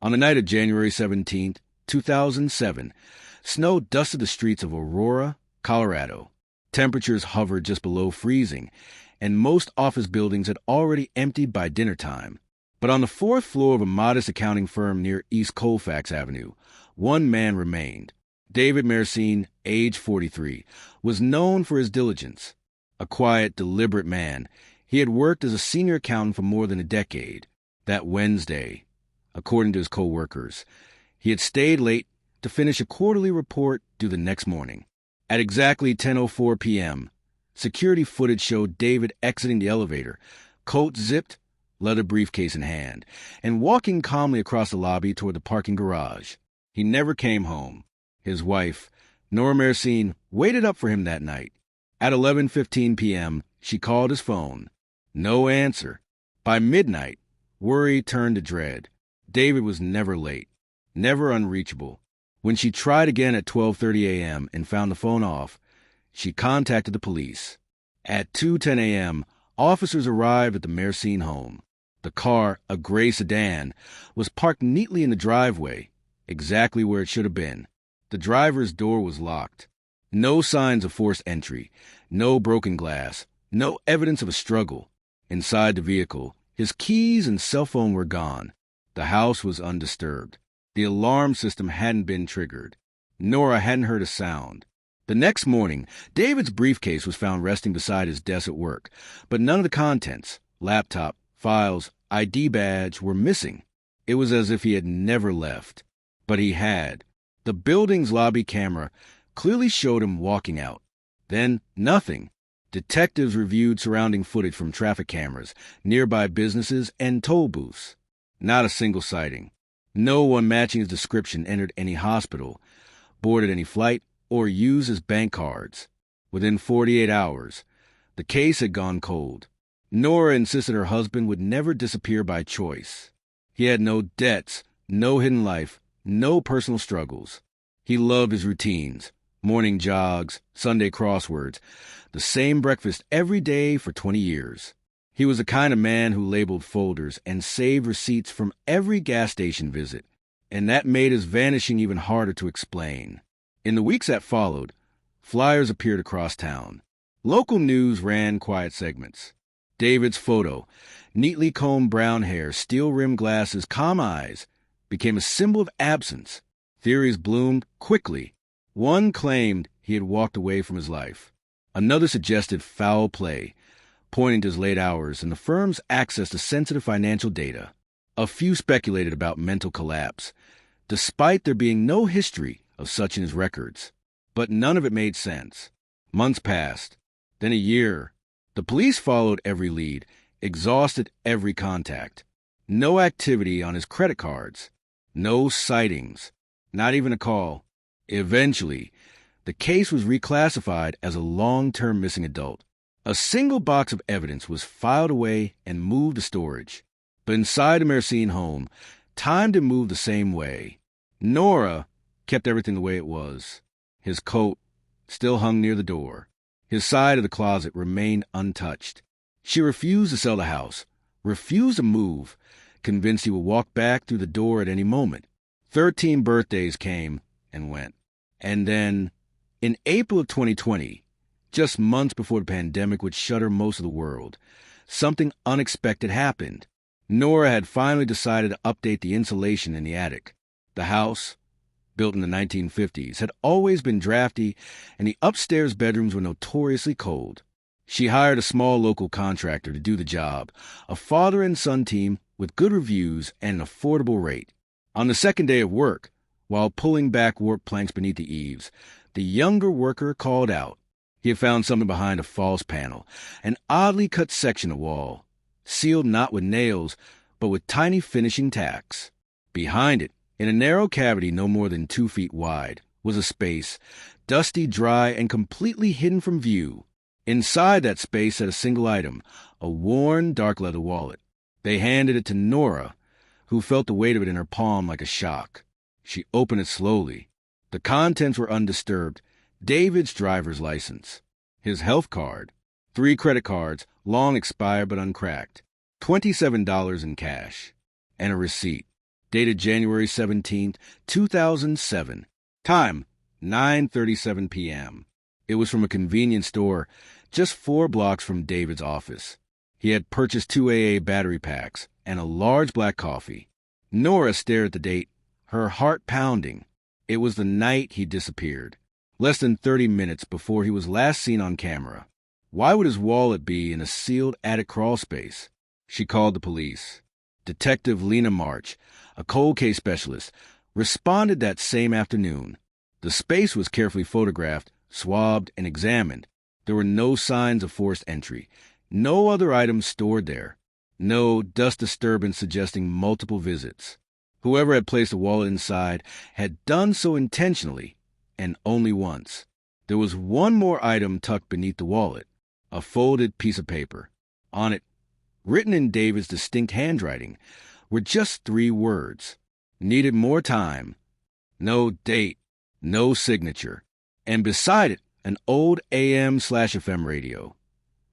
On the night of January 17, 2007, snow dusted the streets of Aurora, Colorado. Temperatures hovered just below freezing, and most office buildings had already emptied by dinner time. But on the fourth floor of a modest accounting firm near East Colfax Avenue, one man remained. David Mersine, age 43, was known for his diligence. A quiet, deliberate man, he had worked as a senior accountant for more than a decade. That Wednesday, according to his co-workers, he had stayed late to finish a quarterly report due the next morning. At exactly 10:04 p.m., security footage showed David exiting the elevator, coat zipped, leather briefcase in hand, and walking calmly across the lobby toward the parking garage. He never came home. His wife, Nora Mersine, waited up for him that night. At 11:15 p.m., she called his phone. No answer. By midnight, worry turned to dread. David was never late, never unreachable. When she tried again at 12:30 a.m. and found the phone off, she contacted the police. At 2:10 a.m., officers arrived at the Mersine home. The car, a gray sedan, was parked neatly in the driveway, exactly where it should have been. The driver's door was locked. No signs of forced entry, no broken glass, no evidence of a struggle. Inside the vehicle, his keys and cell phone were gone. The house was undisturbed. The alarm system hadn't been triggered. Nora hadn't heard a sound. The next morning, David's briefcase was found resting beside his desk at work, but none of the contents, laptop, files, ID badge, were missing. It was as if he had never left. But he had. The building's lobby camera clearly showed him walking out. Then, nothing. Detectives reviewed surrounding footage from traffic cameras, nearby businesses, and toll booths. Not a single sighting. No one matching his description entered any hospital, boarded any flight, or used his bank cards. Within 48 hours, the case had gone cold. Nora insisted her husband would never disappear by choice. He had no debts, no hidden life, no personal struggles. He loved his routines, morning jogs, Sunday crosswords, the same breakfast every day for 20 years. He was the kind of man who labeled folders and saved receipts from every gas station visit, and that made his vanishing even harder to explain. In the weeks that followed, flyers appeared across town. Local news ran quiet segments. David's photo, neatly combed brown hair, steel-rimmed glasses, calm eyes, became a symbol of absence. Theories bloomed quickly. One claimed he had walked away from his life. Another suggested foul play, pointing to his late hours and the firm's access to sensitive financial data. A few speculated about mental collapse, despite there being no history of such in his records. But none of it made sense. Months passed, then a year. The police followed every lead, exhausted every contact. No activity on his credit cards. No sightings. Not even a call. Eventually, the case was reclassified as a long-term missing adult. A single box of evidence was filed away and moved to storage. But inside the Mersine home, time didn't move the same way. Nora kept everything the way it was. His coat still hung near the door. His side of the closet remained untouched. She refused to sell the house, refused to move, convinced he would walk back through the door at any moment. 13 birthdays came and went. And then, in April of 2020, just months before the pandemic would shutter most of the world, something unexpected happened. Nora had finally decided to update the insulation in the attic. The house, built in the 1950s, had always been drafty, and the upstairs bedrooms were notoriously cold. She hired a small local contractor to do the job, a father and son team with good reviews and an affordable rate. On the second day of work, while pulling back warped planks beneath the eaves, the younger worker called out. He had found something behind a false panel, an oddly cut section of wall, sealed not with nails, but with tiny finishing tacks. Behind it, in a narrow cavity no more than 2 feet wide, was a space, dusty, dry, and completely hidden from view. Inside that space sat a single item, a worn, dark leather wallet. They handed it to Nora, who felt the weight of it in her palm like a shock. She opened it slowly. The contents were undisturbed. David's driver's license, his health card, 3 credit cards, long expired but uncracked, $27 in cash, and a receipt. dated January 17th, 2007. Time, 9:37 p.m. It was from a convenience store just 4 blocks from David's office. He had purchased 2 AA battery packs and a large black coffee. Nora stared at the date, her heart pounding. It was the night he disappeared, less than 30 minutes before he was last seen on camera. Why would his wallet be in a sealed attic crawl space? She called the police. Detective Lena March, a cold case specialist, responded that same afternoon. The space was carefully photographed, swabbed, and examined. There were no signs of forced entry, no other items stored there, no dust disturbance suggesting multiple visits. Whoever had placed the wallet inside had done so intentionally, and only once. There was one more item tucked beneath the wallet, a folded piece of paper. On it, written in David's distinct handwriting, were just 3 words. Needed more time. No date, no signature. And beside it, an old AM/FM radio.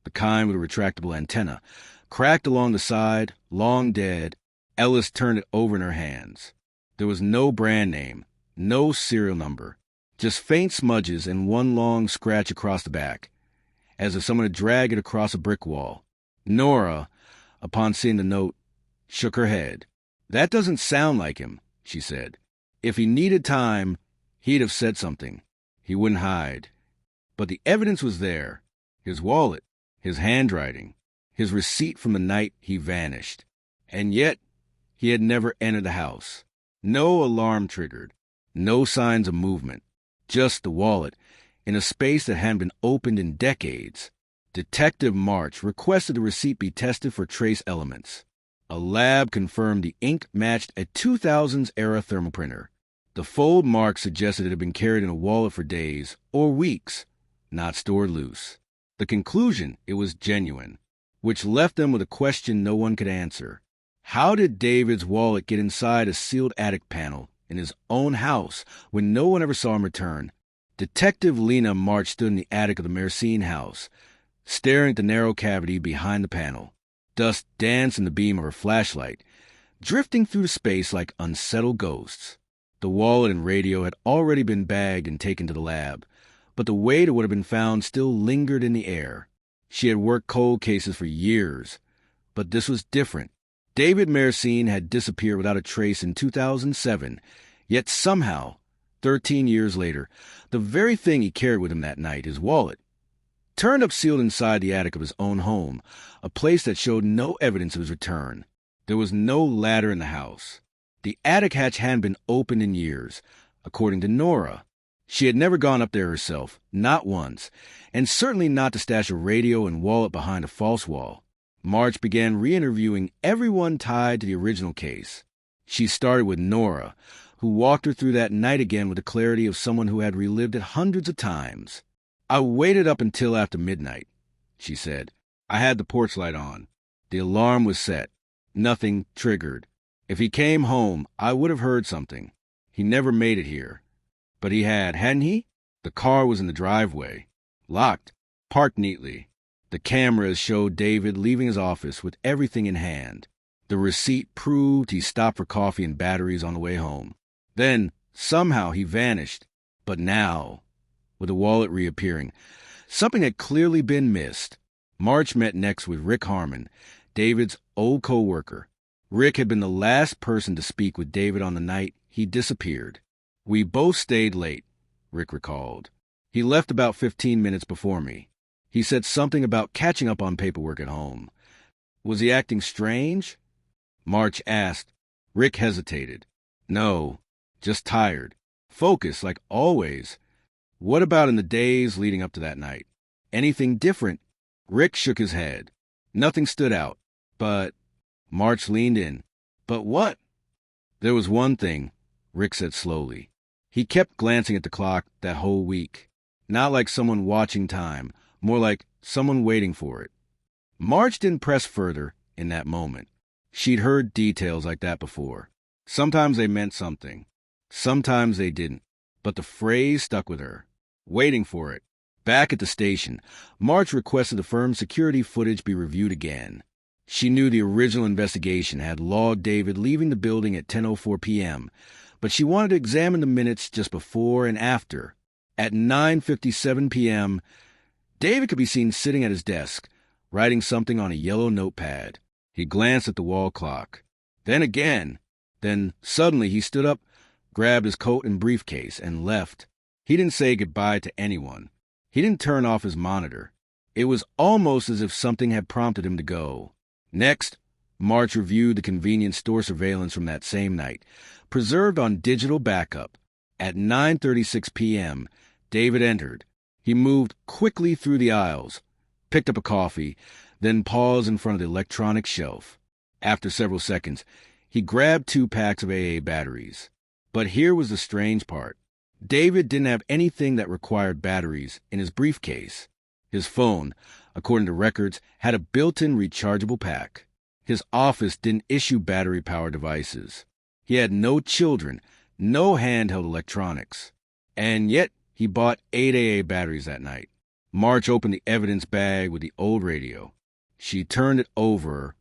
The kind with a retractable antenna, cracked along the side, long dead. Ellis turned it over in her hands. There was no brand name, no serial number, just faint smudges and one long scratch across the back, as if someone had dragged it across a brick wall. Nora, upon seeing the note, shook her head. "That doesn't sound like him," she said. "If he needed time, he'd have said something. He wouldn't hide." But the evidence was there. His wallet, his handwriting, his receipt from the night he vanished. And yet, he had never entered the house. No alarm triggered. No signs of movement. Just the wallet, in a space that hadn't been opened in decades. Detective March requested the receipt be tested for trace elements. A lab confirmed the ink matched a 2000s-era thermal printer. The fold mark suggested it had been carried in a wallet for days or weeks, not stored loose. The conclusion, it was genuine, which left them with a question no one could answer. How did David's wallet get inside a sealed attic panel in his own house when no one ever saw him return? Detective Lena March stood in the attic of the Mercine house, staring at the narrow cavity behind the panel. Dust danced in the beam of her flashlight, drifting through space like unsettled ghosts. The wallet and radio had already been bagged and taken to the lab, but the weight of what had been found still lingered in the air. She had worked cold cases for years, but this was different. David Mercine had disappeared without a trace in 2007, yet somehow, 13 years later, the very thing he carried with him that night, his wallet, turned up sealed inside the attic of his own home, a place that showed no evidence of his return. There was no ladder in the house. The attic hatch hadn't been opened in years, according to Nora. She had never gone up there herself, not once, and certainly not to stash a radio and wallet behind a false wall. March began re-interviewing everyone tied to the original case. She started with Nora, who walked her through that night again with the clarity of someone who had relived it hundreds of times. "I waited up until after midnight," she said. "I had the porch light on. The alarm was set. Nothing triggered. If he came home, I would have heard something. He never made it here. But he hadn't he? The car was in the driveway, locked, parked neatly. The cameras showed David leaving his office with everything in hand. The receipt proved he stopped for coffee and batteries on the way home. Then, somehow, he vanished. But now, with the wallet reappearing, something had clearly been missed. March met next with Rick Harmon, David's old co-worker. Rick had been the last person to speak with David on the night he disappeared. "We both stayed late," Rick recalled. "He left about 15 minutes before me. He said something about catching up on paperwork at home. Was he acting strange?" March asked. Rick hesitated. "No, just tired. Focused, like always." "What about in the days leading up to that night? Anything different?" Rick shook his head. "Nothing stood out. But—" March leaned in. "But what?" "There was one thing," Rick said slowly. He kept glancing at the clock that whole week. Not like someone watching time, more like someone waiting for it. March didn't press further in that moment. She'd heard details like that before. Sometimes they meant something. Sometimes they didn't. But the phrase stuck with her. Waiting for it. Back at the station, March requested the firm's security footage be reviewed again. She knew the original investigation had logged David leaving the building at 10:04 p.m., but she wanted to examine the minutes just before and after. At 9:57 p.m., David could be seen sitting at his desk, writing something on a yellow notepad. He glanced at the wall clock. Then again. Then suddenly he stood up, grabbed his coat and briefcase, and left. He didn't say goodbye to anyone. He didn't turn off his monitor. It was almost as if something had prompted him to go. Next, March reviewed the convenience store surveillance from that same night, preserved on digital backup. At 9:36 p.m., David entered. He moved quickly through the aisles, picked up a coffee, then paused in front of the electronics shelf. After several seconds, he grabbed 2 packs of AA batteries. But here was the strange part. David didn't have anything that required batteries in his briefcase. His phone, according to records, had a built-in rechargeable pack. His office didn't issue battery-powered devices. He had no children, no handheld electronics. And yet, he bought 8 AA batteries that night. March opened the evidence bag with the old radio. She turned it over,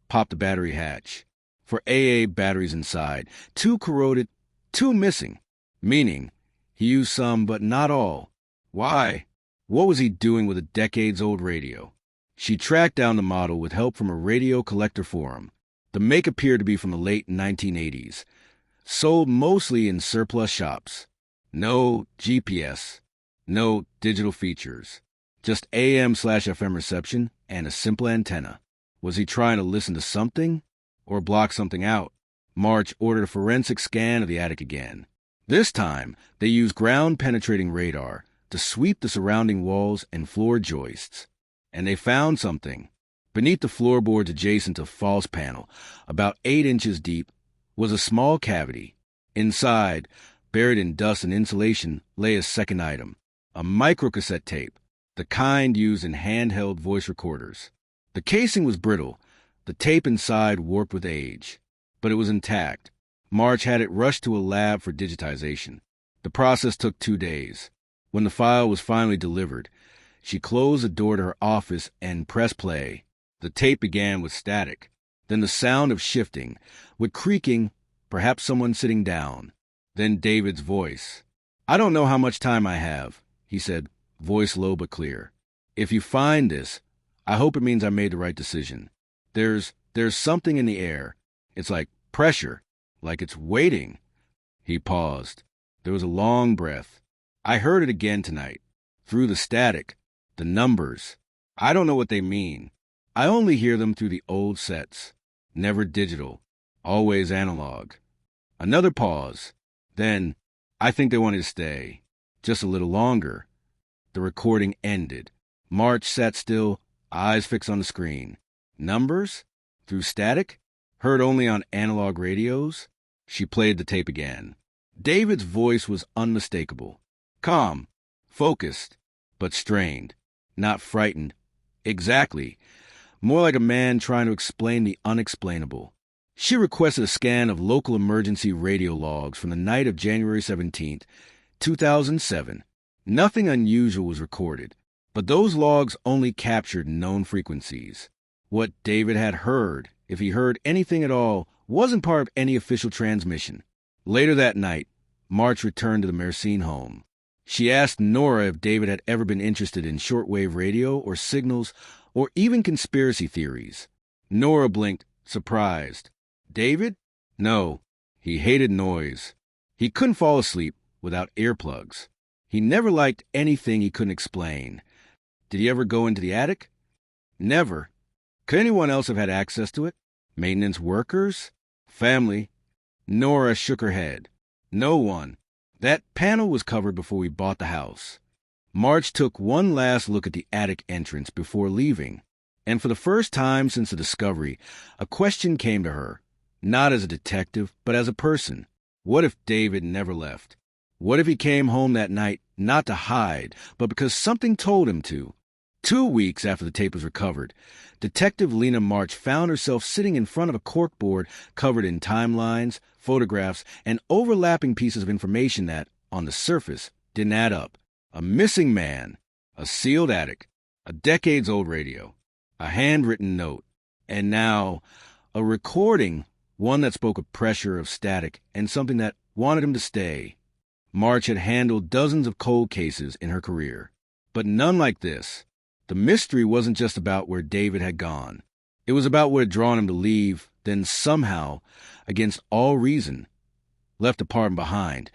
popped the battery hatch. For AA batteries inside, 2 corroded, 2 missing, meaning he used some but not all. Why? What was he doing with a decades-old radio? She tracked down the model with help from a radio collector forum. The make appeared to be from the late 1980s, sold mostly in surplus shops. No GPS, no digital features, just AM/FM reception and a simple antenna. Was he trying to listen to something or block something out? March ordered a forensic scan of the attic again. This time, they used ground-penetrating radar to sweep the surrounding walls and floor joists. And they found something. Beneath the floorboards adjacent to false panel, about 8 inches deep, was a small cavity. Inside, buried in dust and insulation, lay a second item, a microcassette tape, the kind used in handheld voice recorders. The casing was brittle, the tape inside warped with age, but it was intact. March had it rushed to a lab for digitization. The process took 2 days. When the file was finally delivered, she closed the door to her office and pressed play. The tape began with static, then the sound of shifting, with creaking, perhaps someone sitting down. Then David's voice. "I don't know how much time I have," he said, voice low but clear. "If you find this, I hope it means I made the right decision. There's something in the air. It's like pressure, like it's waiting." He paused. There was a long breath. "I heard it again tonight. Through the static, the numbers. I don't know what they mean. I only hear them through the old sets. Never digital, always analog." Another pause. Then, "I think they wanted to stay. Just a little longer." The recording ended. March sat still, eyes fixed on the screen. Numbers? Through static? Heard only on analog radios? She played the tape again. David's voice was unmistakable. Calm, focused, but strained. Not frightened. Exactly. More like a man trying to explain the unexplainable. She requested a scan of local emergency radio logs from the night of January 17th, 2007. Nothing unusual was recorded, but those logs only captured known frequencies. What David had heard, if he heard anything at all, wasn't part of any official transmission. Later that night, March returned to the Mercine home. She asked Nora if David had ever been interested in shortwave radio or signals or even conspiracy theories. Nora blinked, surprised. David? No. He hated noise. He couldn't fall asleep without earplugs. He never liked anything he couldn't explain. Did he ever go into the attic? Never. Could anyone else have had access to it? Maintenance workers? Family? Nora shook her head. No one. That panel was covered before we bought the house. March took one last look at the attic entrance before leaving, and for the first time since the discovery, a question came to her, not as a detective, but as a person. What if David never left? What if he came home that night not to hide, but because something told him to? 2 weeks after the tape was recovered, Detective Lena March found herself sitting in front of a corkboard covered in timelines, photographs, and overlapping pieces of information that, on the surface, didn't add up. A missing man, a sealed attic, a decades-old radio, a handwritten note. And now, a recording, one that spoke of pressure, of static, and something that wanted him to stay. March had handled dozens of cold cases in her career, but none like this. The mystery wasn't just about where David had gone. It was about what had drawn him to leave, then somehow, against all reason, left a apartment behind,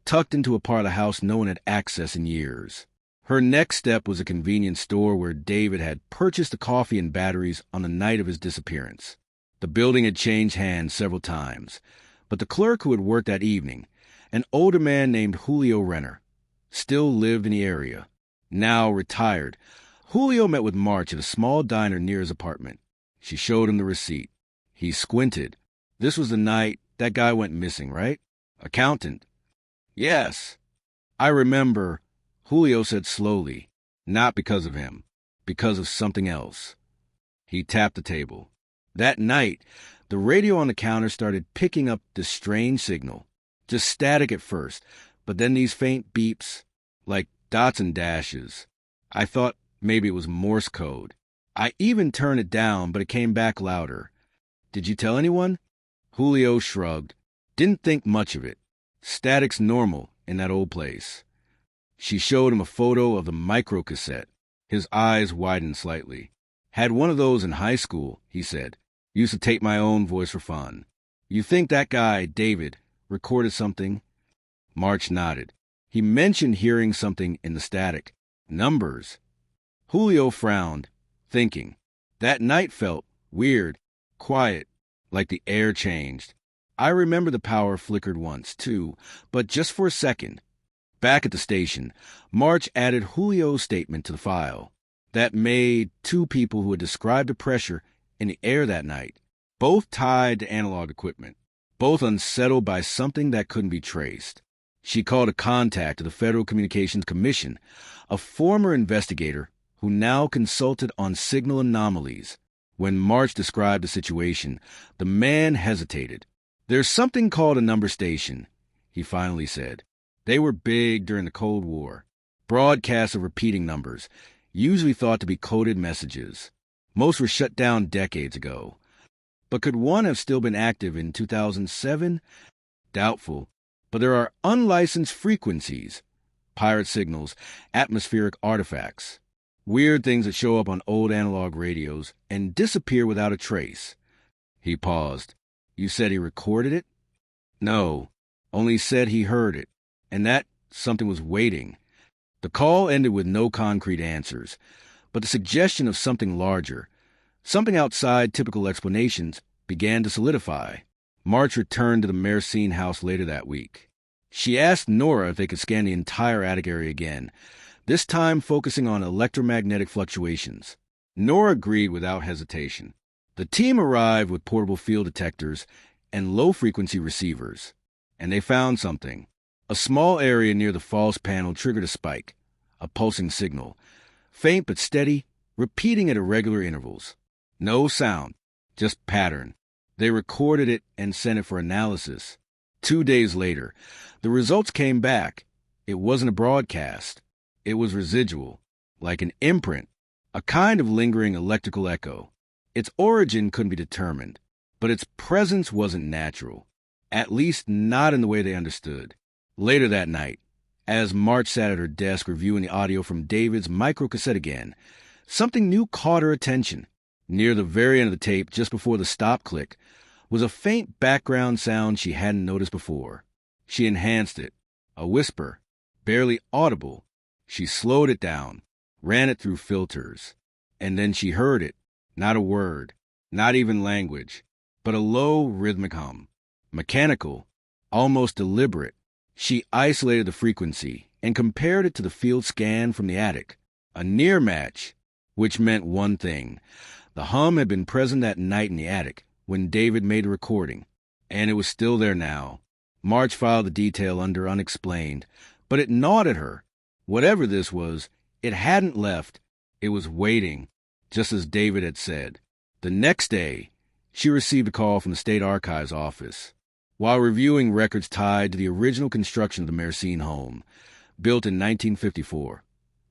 tucked into a part of the house no one had accessed in years. Her next step was a convenience store where David had purchased the coffee and batteries on the night of his disappearance. The building had changed hands several times, but the clerk who had worked that evening, an older man named Julio Renner, still lived in the area. Now retired, Julio met with March at a small diner near his apartment. She showed him the receipt. He squinted. This was the night that guy went missing, right? Accountant. Yes. I remember, Julio said slowly, not because of him, because of something else. He tapped the table. That night, the radio on the counter started picking up this strange signal. Just static at first, but then these faint beeps, like dots and dashes. I thought maybe it was Morse code. I even turned it down, but it came back louder. Did you tell anyone? Julio shrugged. Didn't think much of it. Static's normal in that old place. She showed him a photo of the microcassette. His eyes widened slightly. Had one of those in high school, he said. Used to tape my own voice for fun. You think that guy, David, recorded something? March nodded. He mentioned hearing something in the static. Numbers. Julio frowned, thinking. That night felt weird, quiet, like the air changed. I remember the power flickered once, too, but just for a second. Back at the station, March added Julio's statement to the file. That made two people who had described the pressure in the air that night, both tied to analog equipment, both unsettled by something that couldn't be traced. She called a contact to the Federal Communications Commission, a former investigator who now consulted on signal anomalies. When March described the situation, the man hesitated. There's something called a number station, he finally said. They were big during the Cold War. Broadcasts of repeating numbers, usually thought to be coded messages. Most were shut down decades ago. But could one have still been active in 2007? Doubtful. But there are unlicensed frequencies, pirate signals, atmospheric artifacts, weird things that show up on old analog radios and disappear without a trace. He paused. You said he recorded it? No, only said he heard it, and that something was waiting. The call ended with no concrete answers, but the suggestion of something larger, something outside typical explanations, began to solidify. March returned to the Mercine house later that week. She asked Nora if they could scan the entire attic area again, this time focusing on electromagnetic fluctuations. Nora agreed without hesitation. The team arrived with portable field detectors and low-frequency receivers, and they found something. A small area near the false panel triggered a spike, a pulsing signal, faint but steady, repeating at irregular intervals. No sound, just pattern. They recorded it and sent it for analysis. 2 days later, the results came back. It wasn't a broadcast. It was residual, like an imprint, a kind of lingering electrical echo. Its origin couldn't be determined, but its presence wasn't natural, at least not in the way they understood. Later that night, as March sat at her desk reviewing the audio from David's microcassette again, something new caught her attention. Near the very end of the tape, just before the stop click, was a faint background sound she hadn't noticed before. She enhanced it, a whisper, barely audible. She slowed it down, ran it through filters, and then she heard it. Not a word, not even language, but a low rhythmic hum. Mechanical, almost deliberate. She isolated the frequency and compared it to the field scan from the attic. A near match, which meant one thing. The hum had been present that night in the attic when David made the recording, and it was still there now. March filed the detail under unexplained, but it gnawed at her. Whatever this was, it hadn't left. It was waiting, just as David had said. The next day, she received a call from the State Archives office. While reviewing records tied to the original construction of the Mercine home, built in 1954,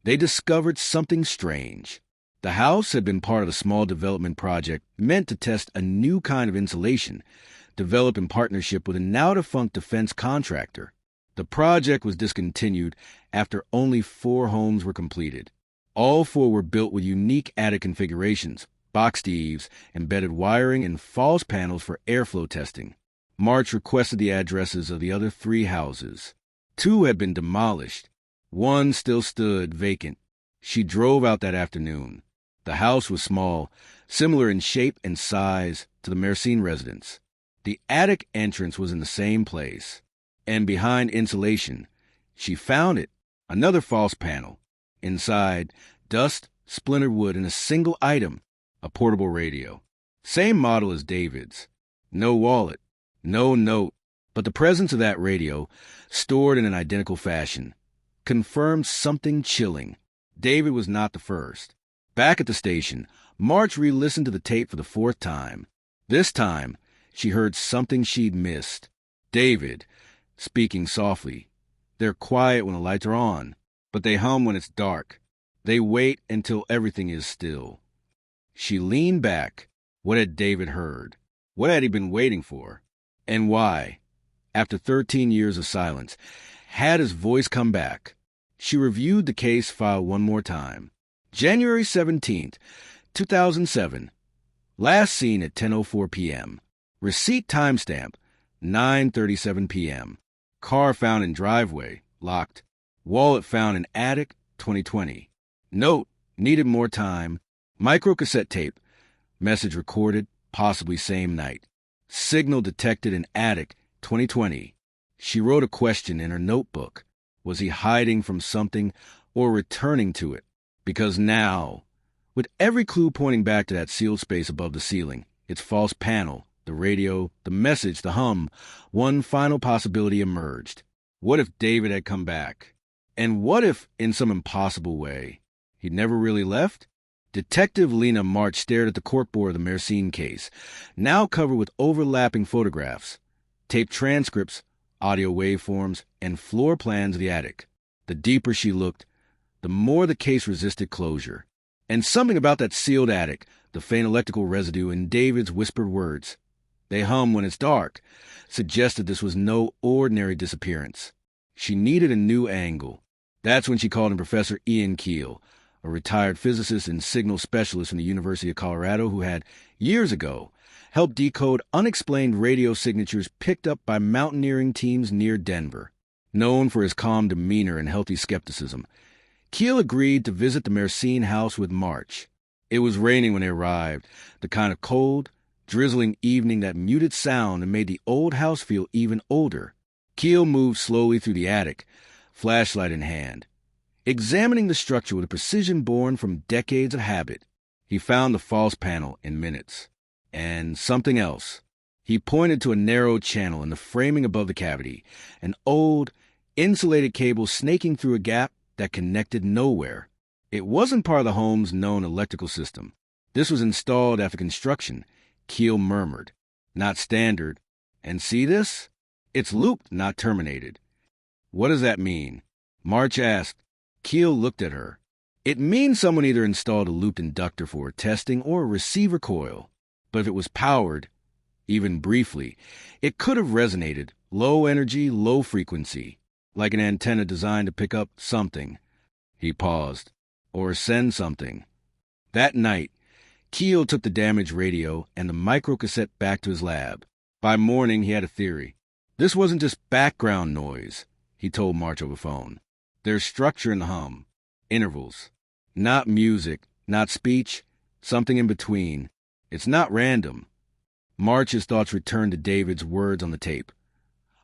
they discovered something strange. The house had been part of a small development project meant to test a new kind of insulation, developed in partnership with a now-defunct defense contractor. The project was discontinued after only 4 homes were completed. All 4 were built with unique attic configurations, boxed eaves, embedded wiring, and false panels for airflow testing. March requested the addresses of the other 3 houses. 2 had been demolished. 1 still stood vacant. She drove out that afternoon. The house was small, similar in shape and size to the Mercine residence. The attic entrance was in the same place. And behind insulation, she found it, another false panel. Inside, dust, splintered wood, and a single item, a portable radio. Same model as David's. No wallet, no note, but the presence of that radio, stored in an identical fashion, confirmed something chilling. David was not the first. Back at the station, March re-listened to the tape for the 4th time. This time, she heard something she'd missed. David, speaking softly. They're quiet when the lights are on, but they hum when it's dark. They wait until everything is still. She leaned back. What had David heard? What had he been waiting for? And why? After 13 years of silence, had his voice come back? She reviewed the case file one more time. January 17th, 2007. Last seen at 10:04 p.m. Receipt timestamp, 9:37 p.m. Car found in driveway, locked. Wallet found in attic, 2020. Note, needed more time. Microcassette tape. Message recorded, possibly same night. Signal detected in attic, 2020. She wrote a question in her notebook. Was he hiding from something or returning to it? Because now, with every clue pointing back to that sealed space above the ceiling, its false panel, the radio, the message, the hum, one final possibility emerged. What if David had come back? And what if, in some impossible way, he'd never really left? Detective Lena March stared at the corkboard of the Mercine case, now covered with overlapping photographs, taped transcripts, audio waveforms, and floor plans of the attic. The deeper she looked, the more the case resisted closure. And something about that sealed attic, the faint electrical residue in David's whispered words, "They hum when it's dark," suggested this was no ordinary disappearance. She needed a new angle. That's when she called in Professor Ian Keel, a retired physicist and signal specialist from the University of Colorado who had, years ago, helped decode unexplained radio signatures picked up by mountaineering teams near Denver. Known for his calm demeanor and healthy skepticism, Keel agreed to visit the Mercine house with March. It was raining when they arrived, the kind of cold, drizzling evening that muted sound and made the old house feel even older. Keel moved slowly through the attic, flashlight in hand, examining the structure with a precision born from decades of habit. He found the false panel in minutes. And something else. He pointed to a narrow channel in the framing above the cavity, an old, insulated cable snaking through a gap that connected nowhere. It wasn't part of the home's known electrical system. This was installed after construction, Keel murmured. Not standard. And see this? It's looped, not terminated. What does that mean? March asked. Keel looked at her. It means someone either installed a looped inductor for testing or a receiver coil. But if it was powered, even briefly, it could have resonated, low energy, low frequency, like an antenna designed to pick up something. He paused. Or send something. That night, Keel took the damaged radio and the microcassette back to his lab. By morning, he had a theory. This wasn't just background noise, he told March over phone. There's structure in the hum, intervals. Not music, not speech, something in between. It's not random. March's thoughts returned to David's words on the tape.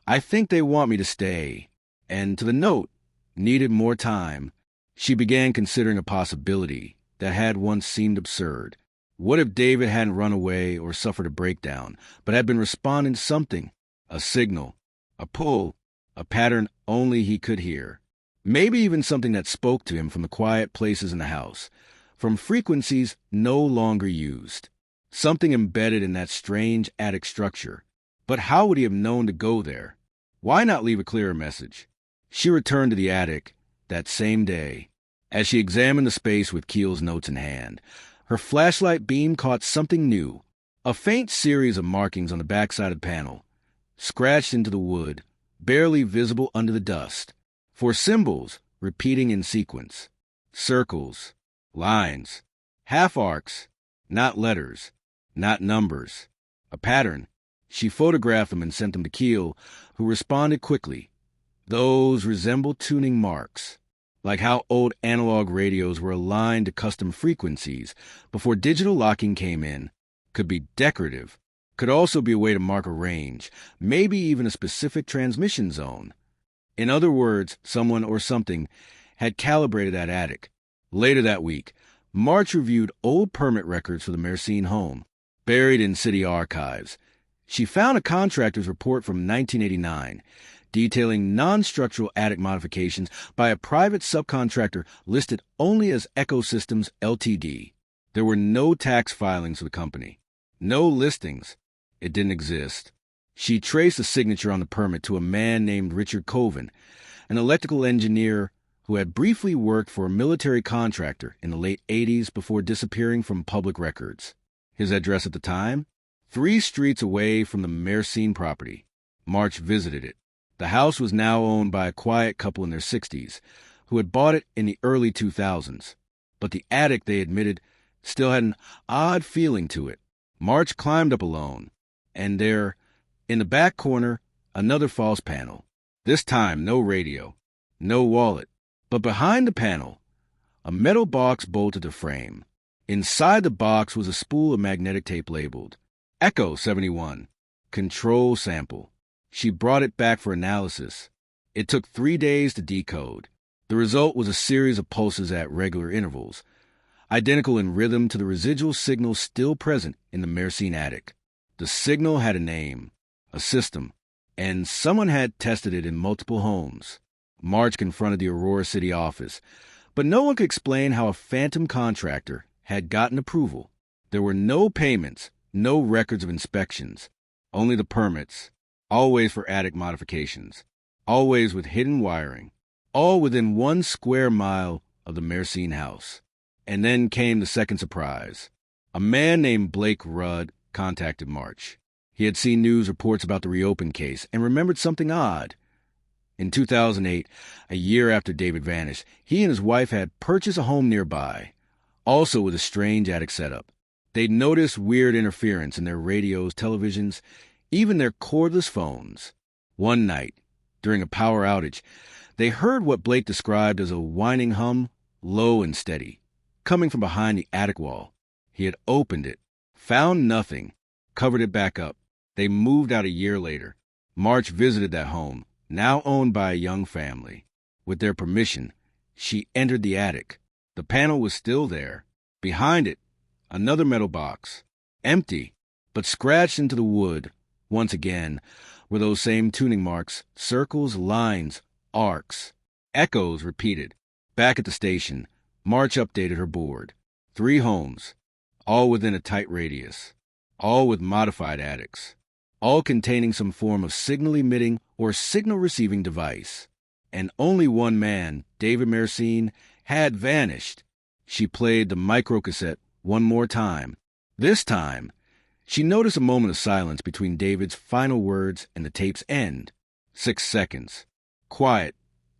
I think they want me to stay. And to the note, needed more time. She began considering a possibility that had once seemed absurd. What if David hadn't run away or suffered a breakdown, but had been responding to something? A signal, a pull, a pattern only he could hear. Maybe even something that spoke to him from the quiet places in the house, from frequencies no longer used. Something embedded in that strange attic structure. But how would he have known to go there? Why not leave a clearer message? She returned to the attic that same day. As she examined the space with Keel's notes in hand, her flashlight beam caught something new, a faint series of markings on the backside of the panel, scratched into the wood, barely visible under the dust, for symbols repeating in sequence. Circles, lines, half-arcs, not letters, not numbers. A pattern. She photographed them and sent them to Keel, who responded quickly. Those resemble tuning marks, like how old analog radios were aligned to custom frequencies before digital locking came in. Could be decorative, could also be a way to mark a range, maybe even a specific transmission zone. In other words, someone or something had calibrated that attic. Later that week, March reviewed old permit records for the Mersenne home, buried in city archives. She found a contractor's report from 1989, detailing non-structural attic modifications by a private subcontractor listed only as Ecosystems Ltd. There were no tax filings for the company, no listings. It didn't exist. She traced a signature on the permit to a man named Richard Coven, an electrical engineer who had briefly worked for a military contractor in the late 80s before disappearing from public records. His address at the time? 3 streets away from the Mersenne property. March visited it. The house was now owned by a quiet couple in their 60s, who had bought it in the early 2000s. But the attic, they admitted, still had an odd feeling to it. March climbed up alone, and there, in the back corner, another false panel. This time, no radio, no wallet. But behind the panel, a metal box bolted to frame. Inside the box was a spool of magnetic tape labeled Echo 71, Control Sample. She brought it back for analysis. It took 3 days to decode. The result was a series of pulses at regular intervals, identical in rhythm to the residual signal still present in the Mersenne attic. The signal had a name, a system, and someone had tested it in multiple homes. March confronted the Aurora City office, but no one could explain how a phantom contractor had gotten approval. There were no payments, no records of inspections, only the permits, always for attic modifications, always with hidden wiring, all within 1 square mile of the Mersenne house. And then came the second surprise. A man named Blake Rudd contacted March. He had seen news reports about the reopened case and remembered something odd. In 2008, a year after David vanished, he and his wife had purchased a home nearby, also with a strange attic setup. They'd noticed weird interference in their radios, televisions, even their cordless phones. One night, during a power outage, they heard what Blake described as a whining hum, low and steady, coming from behind the attic wall. He had opened it, found nothing, covered it back up. They moved out a year later. March visited that home, now owned by a young family. With their permission, she entered the attic. The panel was still there. Behind it, another metal box. Empty, but scratched into the wood, once again, were those same tuning marks, circles, lines, arcs. Echoes repeated. Back at the station, March updated her board. 3 homes, all within a tight radius, all with modified attics, all containing some form of signal-emitting or signal-receiving device. And only one man, David Mersenne, had vanished. She played the microcassette one more time. This time, she noticed a moment of silence between David's final words and the tape's end. 6 seconds. Quiet,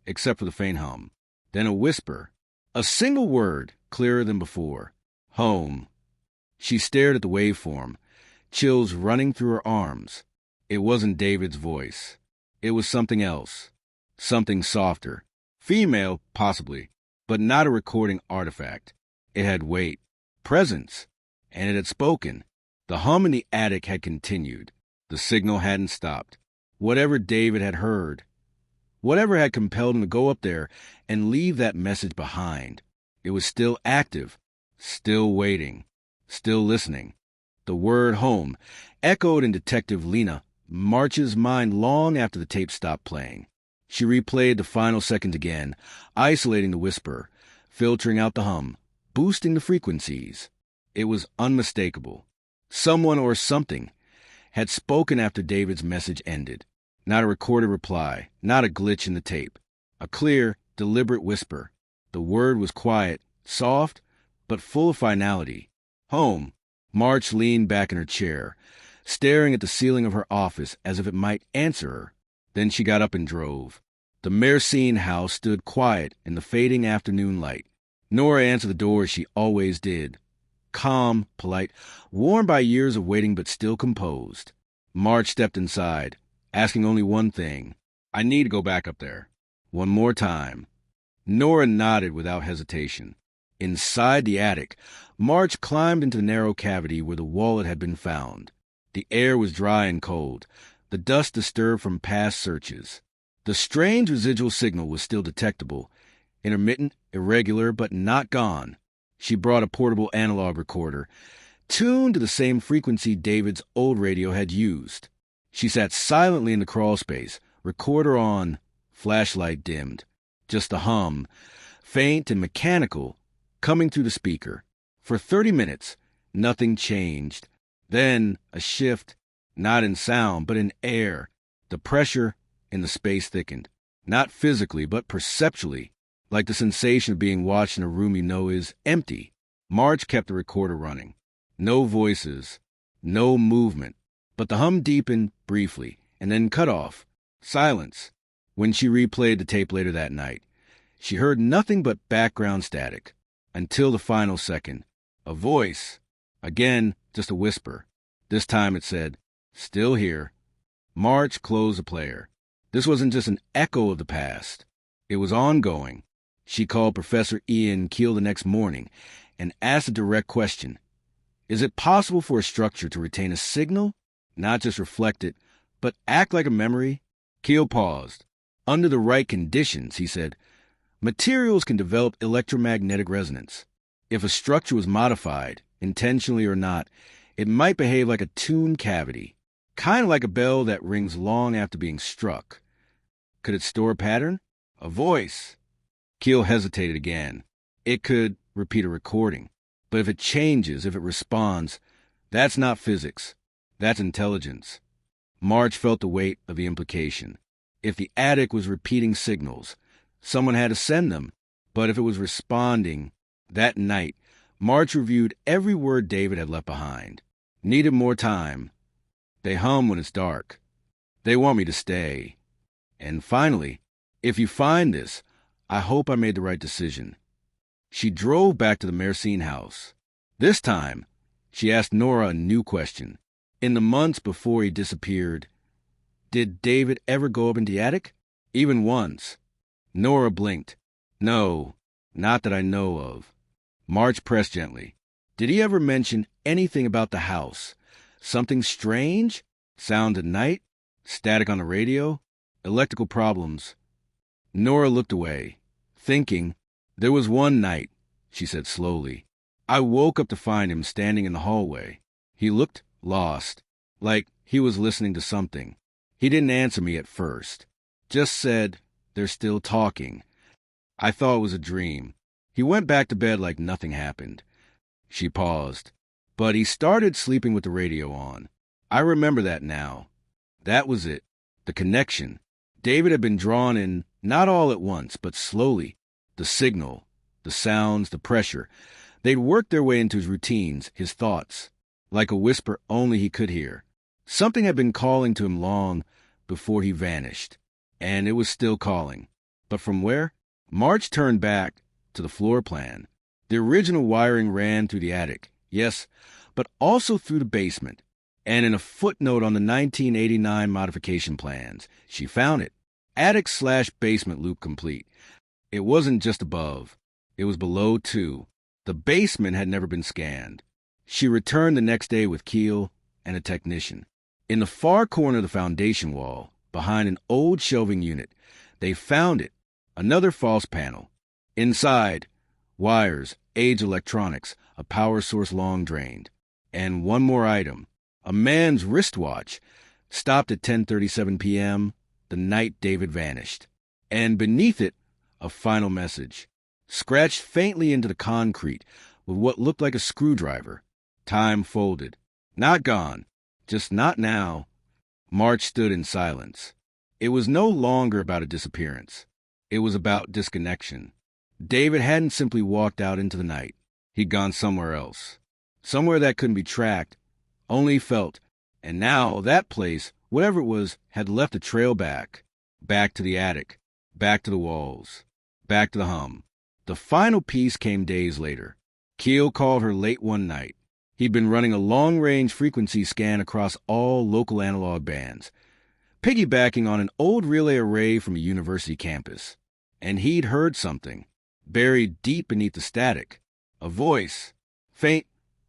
except for the faint hum. Then a whisper. A single word, clearer than before. Home. She stared at the waveform, chills running through her arms. It wasn't David's voice. It was something else. Something softer. Female, possibly, but not a recording artifact. It had weight, presence, and it had spoken. The hum in the attic had continued. The signal hadn't stopped. Whatever David had heard, whatever had compelled him to go up there and leave that message behind, it was still active, still waiting, still listening. The word home echoed in Detective Lena March's mind long after the tape stopped playing. She replayed the final seconds again, isolating the whisper, filtering out the hum, boosting the frequencies. It was unmistakable. Someone or something had spoken after David's message ended. Not a recorded reply, not a glitch in the tape. A clear, deliberate whisper. The word was quiet, soft, but full of finality. Home. March leaned back in her chair, staring at the ceiling of her office as if it might answer her. Then she got up and drove. The Mercine house stood quiet in the fading afternoon light. Nora answered the door as she always did. Calm, polite, worn by years of waiting but still composed. March stepped inside, asking only one thing. "I need to go back up there." One more time. Nora nodded without hesitation. Inside the attic, March climbed into the narrow cavity where the wallet had been found. The air was dry and cold, the dust disturbed from past searches. The strange residual signal was still detectable, intermittent, irregular, but not gone. She brought a portable analog recorder, tuned to the same frequency David's old radio had used. She sat silently in the crawl space, recorder on, flashlight dimmed. Just a hum, faint and mechanical, coming through the speaker. For 30 minutes, nothing changed. Then a shift, not in sound, but in air. The pressure in the space thickened. Not physically, but perceptually, like the sensation of being watched in a room you know is empty. March kept the recorder running. No voices, no movement, but the hum deepened briefly, and then cut off. Silence. When she replayed the tape later that night, she heard nothing but background static. Until the final second. A voice. Again, just a whisper. This time it said, "Still here." March closed the player. This wasn't just an echo of the past. It was ongoing. She called Professor Ian Keel the next morning and asked a direct question. Is it possible for a structure to retain a signal, not just reflect it, but act like a memory? Keel paused. Under the right conditions, he said, materials can develop electromagnetic resonance. If a structure was modified, intentionally or not, it might behave like a tuned cavity, kind of like a bell that rings long after being struck. Could it store a pattern? A voice? Keel hesitated again. It could repeat a recording. But if it changes, if it responds, that's not physics. That's intelligence. March felt the weight of the implication. If the attic was repeating signals, someone had to send them. But if it was responding, that night, March reviewed every word David had left behind. Needed more time. They hum when it's dark. They want me to stay. And finally, if you find this, I hope I made the right decision. She drove back to the Mercine house. This time, she asked Nora a new question. In the months before he disappeared, did David ever go up in the attic? Even once. Nora blinked. No, not that I know of. March pressed gently. Did he ever mention anything about the house? Something strange? Sound at night? Static on the radio? Electrical problems? Nora looked away, thinking. There was one night, she said slowly. I woke up to find him standing in the hallway. He looked lost, like he was listening to something. He didn't answer me at first. Just said, "They're still talking." I thought it was a dream. He went back to bed like nothing happened. She paused. But he started sleeping with the radio on. I remember that now. That was it. The connection. David had been drawn in, not all at once, but slowly. The signal, the sounds, the pressure. They'd worked their way into his routines, his thoughts, like a whisper only he could hear. Something had been calling to him long before he vanished, and it was still calling. But from where? March turned back to the floor plan. The original wiring ran through the attic, yes, but also through the basement. And in a footnote on the 1989 modification plans, she found it. Attic/basement loop complete. It wasn't just above. It was below, too. The basement had never been scanned. She returned the next day with Keel and a technician. In the far corner of the foundation wall, behind an old shelving unit, they found it. Another false panel. Inside, wires, age electronics, a power source long drained. And one more item. A man's wristwatch, stopped at 10:37 p.m., the night David vanished. And beneath it, a final message, scratched faintly into the concrete with what looked like a screwdriver. Time folded. Not gone. Just not now. March stood in silence. It was no longer about a disappearance. It was about disconnection. David hadn't simply walked out into the night. He'd gone somewhere else. Somewhere that couldn't be tracked, only felt. And now that place, whatever it was, had left a trail back. Back to the attic. Back to the walls. Back to the hum. The final piece came days later. Keel called her late one night. He'd been running a long-range frequency scan across all local analog bands, piggybacking on an old relay array from a university campus. And he'd heard something, buried deep beneath the static. A voice, faint,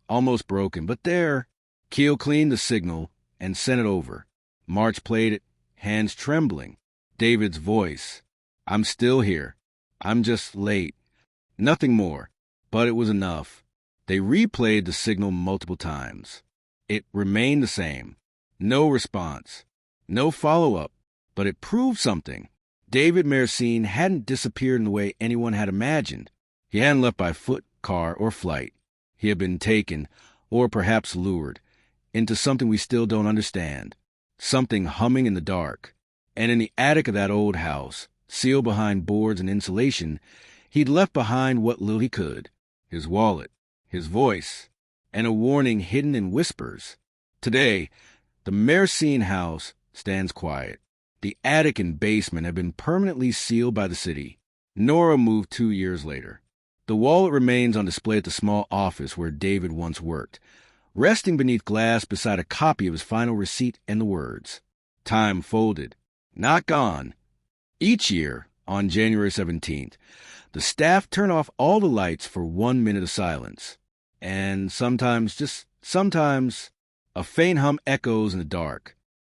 almost broken, but there. Keel cleaned the signal and sent it over. March played it, hands trembling. David's voice. I'm still here. I'm just late. Nothing more, but it was enough. They replayed the signal multiple times. It remained the same. No response. No follow-up. But it proved something. David Mersenne hadn't disappeared in the way anyone had imagined. He hadn't left by foot, car, or flight. He had been taken, or perhaps lured, into something we still don't understand. Something humming in the dark. And in the attic of that old house, sealed behind boards and insulation, he'd left behind what little he could. His wallet, his voice, and a warning hidden in whispers. Today, the Mersenne house stands quiet. The attic and basement have been permanently sealed by the city. Nora moved 2 years later. The wallet remains on display at the small office where David once worked, resting beneath glass beside a copy of his final receipt and the words, "Time folded, not gone." Each year, on January 17th, the staff turn off all the lights for 1 minute of silence. And sometimes, just sometimes, a faint hum echoes in the dark.